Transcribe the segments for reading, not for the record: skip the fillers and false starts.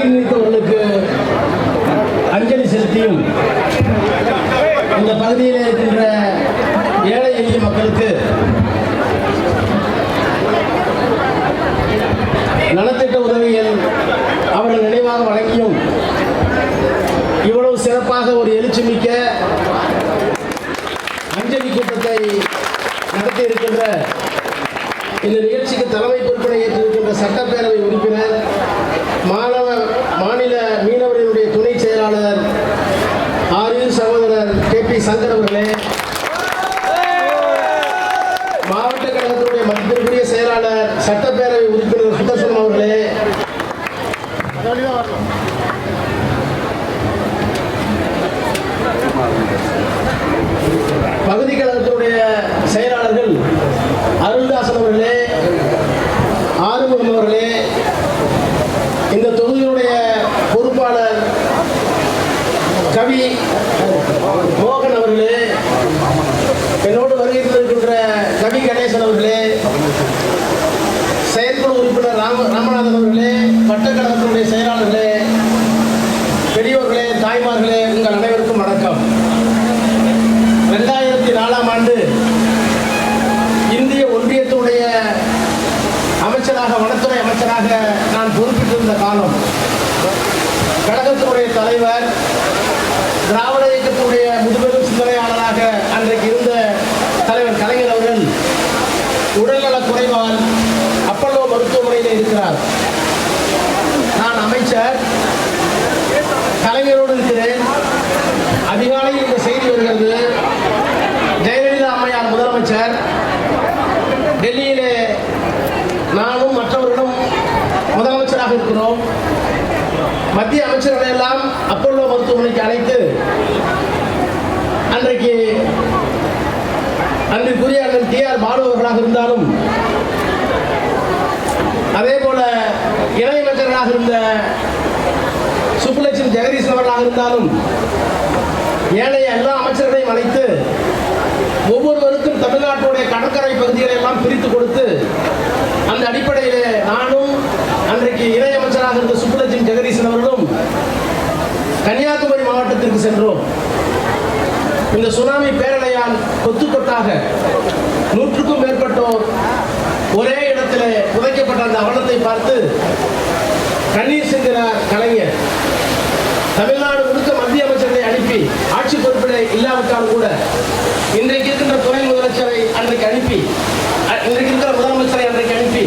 உயிர் நீத்தவர்களுக்கு அஞ்சலி செலுத்தியும் இந்த பகுதியில் இருக்கின்ற ஏழை எளிய மக்களுக்கு நலத்திட்ட உதவிகள் அவர்கள் நினைவாக வழங்கியும் இவ்வளவு சிறப்பாக ஒரு எழுச்சிமிக்க அஞ்சலி கூட்டத்தை நடத்தி இருக்கின்ற இந்த நிகழ்ச்சிக்கு தலைமை பொறுப்பினை ஏற்றிருக்கின்ற சட்டப்பேரவை உறுப்பினர் மாநில மீனவர்களுடைய துணை செயலாளர் ஆரியூர் சகோதரர் KP சங்கர் அவர்களே, மாவட்ட கழகத்தினுடைய மதிப்பிற்குரிய செயலாளர் சட்டப்பேரவை உறுப்பினர் சுதர்சனம் அவர்களே, பகுதி கழகத்தினுடைய செயலாளர்கள் அருள்தாசன் அவர்களே, ஆறுமுகம் அவர்களே, இந்த தொகுதியினுடைய பொறுப்பாளர் கவி மோகன் அவர்களே, என்னோடு வருகை இருக்கின்ற கவி கணேசன் அவர்களே, செயற்குழு உறுப்பினர் ராமநாதன் அவர்களே, வட்டக்கழகத்தினுடைய செயலாளர்களே, பெரியவர்களே, தாய்மார்களே, உங்கள் அனைவருக்கும் வணக்கம். 2004ஆம் ஆண்டு இந்திய ஒன்றியத்துடைய அமைச்சராக, வனத்துறை அமைச்சராக நான் பொறுப்பிட்டிருந்த காலம், கழகத்தினுடைய தலைவர், திராவிட இயக்கத்துடைய முதுபெரும் சிந்தனையாளராக அன்றைக்கு இருந்த தலைவர் கலைஞர் அவர்கள் உடல்நலக் குறைவால் அப்பல்லோ மருத்துவமனையில் இருக்கிறார். நான் அமைச்சர், கலைஞரோடு இருக்கிறேன். அதிகாலையில் இந்த செய்தி வருகிறது. ஜெயலலிதா அம்மையார் முதலமைச்சர், டெல்லியிலே நானும் மற்றவர்களும் முதலமைச்சராக இருக்கிறோம். மத்திய அமைச்சர்களை எல்லாம் அப்பல்லோ மருத்துவமனைக்கு அழைத்து அன்றைக்கு அன்றைக்குரிய அண்ணன் TR பாலு அவர்களாக இருந்தாலும், அதே போல இணையமைச்சர்களாக இருந்த சுப்புலட்சுமி ஜெகதீசன் அவர்களாக இருந்தாலும், ஏனைய எல்லா அமைச்சர்களையும் அழைத்து ஒவ்வொருவருக்கும் தமிழ்நாட்டுடைய கடற்கரை பகுதிகளை எல்லாம் பிரித்து கொடுத்து, அந்த அடிப்படையிலே நானும் அன்றைக்கு இணையமைச்சராக இருந்த சுப்புலட்சுமி ஜெகதீசன் அவர்களும் கன்னியாகுமரி மாவட்டத்திற்கு சென்றோம். இந்த சுனாமி பேரலையால் கொத்து கொத்தாக 100க்கும் மேற்பட்டோர் ஒரே இடத்திலே புதைக்கப்பட்ட அந்த அவலத்தை பார்த்து கண்ணீர் சிந்தினார் கலைஞர். தமிழ்நாடு முழுக்க மத்திய அமைச்சர்களை அனுப்பி, ஆட்சி பொறுப்பிலே இல்லாவிட்டாலும் கூட இன்றைக்கு இருக்கின்ற துணை முதலமைச்சரை அன்றைக்கு அனுப்பி, இன்றைக்கு இருக்கிற முதலமைச்சரை அன்றைக்கு அனுப்பி,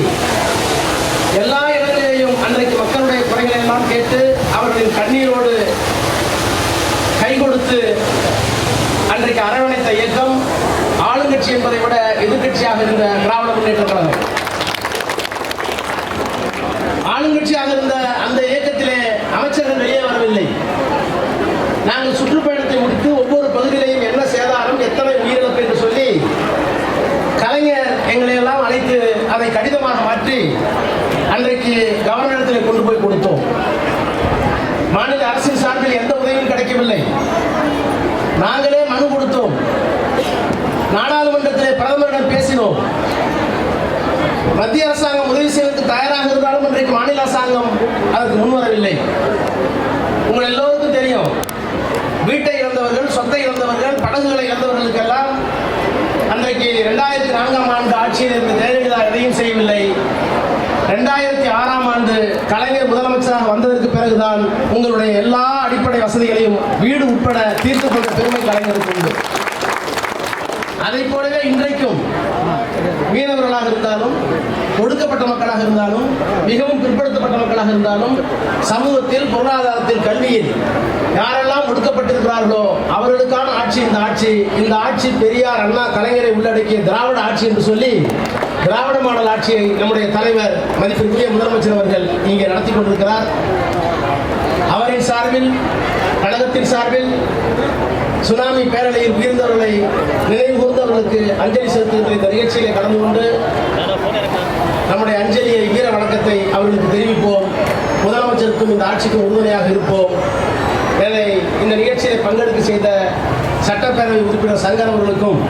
எல்லா இடங்களிலேயும் அன்றைக்கு மக்களுடைய குறைகளை எல்லாம் கேட்டு அவர்களின் கண்ணீரோடு கை கொடுத்து அன்றைக்கு அரவணைத்த இயக்கம் ஆளுங்கட்சி என்பதை விட எதிர்கட்சியாக இருந்த திராவிட முன்னேற்ற கழகம். ஆளுங்கட்சியாக இருந்த அந்த இயக்கத்திலே அமைச்சர்கள் வெளியே வரவில்லை. நாங்கள் சுற்றுப்பயணத்தை முடித்து ஒவ்வொரு பகுதியிலையும் என்ன சேதாரம், எத்தனை உயிரிழப்பு என்று சொல்லி கலைஞர் எங்களை எல்லாம் அழைத்து அதை கடிதமாக மாற்றி அன்றைக்கு கவர்னரிடத்தில் கொண்டு போய் கொடுத்தோம். மாநில அரசின் சார்பில் எந்த உதவியும் கிடைக்கவில்லை. நாங்களே மனு கொடுத்தோம். நாடாளுமன்றத்திலே பிரதமரிடம் பேசினோம். மத்திய அரசாங்கம் உதவி செய்வதற்கு தயாராக இருந்தாலும் இன்றைக்கு மாநில அரசாங்கம் அதற்கு முன்வரவில்லை. உங்கள் எல்லோருக்கும் தெரியும், வீட்டை இழந்தவர்கள், சொத்தை இழந்தவர்கள், படகுகளை இழந்தவர்களுக்கெல்லாம் அன்றைக்கு 2004ஆம் ஆண்டு ஆட்சியில் இருந்த ஜெயலலிதா எதையும் செய்யவில்லை. 2006ஆம் ஆண்டு கலைஞர் முதலமைச்சராக வந்ததற்கு பிறகுதான் உங்களுடைய எல்லா அடிப்படை வசதிகளையும் வீடு உட்பட தீர்த்து கொண்ட பெருமை கலைஞருக்கு உண்டு. அதை போலவே இன்றைக்கும் மீனவர்களாக இருந்தாலும், ஒடுக்கப்பட்ட மக்களாக இருந்தாலும், மிகவும் பிற்படுத்தப்பட்ட மக்களாக இருந்தாலும், சமூகத்தில், பொருளாதாரத்தில், கல்வியில் யாரெல்லாம் ஒடுக்கப்பட்டிருக்கிறார்களோ அவர்களுக்கான ஆட்சி இந்த ஆட்சி. இந்த ஆட்சி பெரியார், அண்ணா, கலைஞரை உள்ளடக்கிய திராவிட ஆட்சி என்று சொல்லி திராவிட மாடல் ஆட்சியை நம்முடைய தலைவர் மதிப்பிற்குரிய முதலமைச்சர் அவர்கள் இங்கே நடத்தி கொண்டிருக்கிறார். அவரின் சார்பில், கழகத்தின் சார்பில் சுனாமி பேரலையில் உயிர்ந்தவர்களை நினைவு கூர்ந்தவர்களுக்கு அஞ்சலி செலுத்துகின்ற இந்த நிகழ்ச்சியிலே கலந்து கொண்டு நம்முடைய அஞ்சலியை, வீர வணக்கத்தை அவர்களுக்கு தெரிவிப்போம். முதலமைச்சருக்கும் இந்த ஆட்சிக்கும் உறுதுணையாக இருப்போம். இந்த நிகழ்ச்சியை பங்கெடுக்க செய்த சட்டப்பேரவை உறுப்பினர் சங்கர் அவர்களுக்கும்,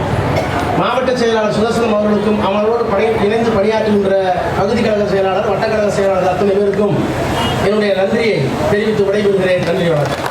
மாவட்ட செயலாளர் சுதர்சனம் அவர்களுக்கும், அவர்களோடு இணைந்து பணியாற்றுகின்ற பகுதி கழக செயலாளர், வட்டக்கழக செயலாளர் அத்தனை பேருக்கும் என்னுடைய நன்றியை நன்றியை தெரிவித்து விடைபெறுகிறேன். நன்றி, வணக்கம்.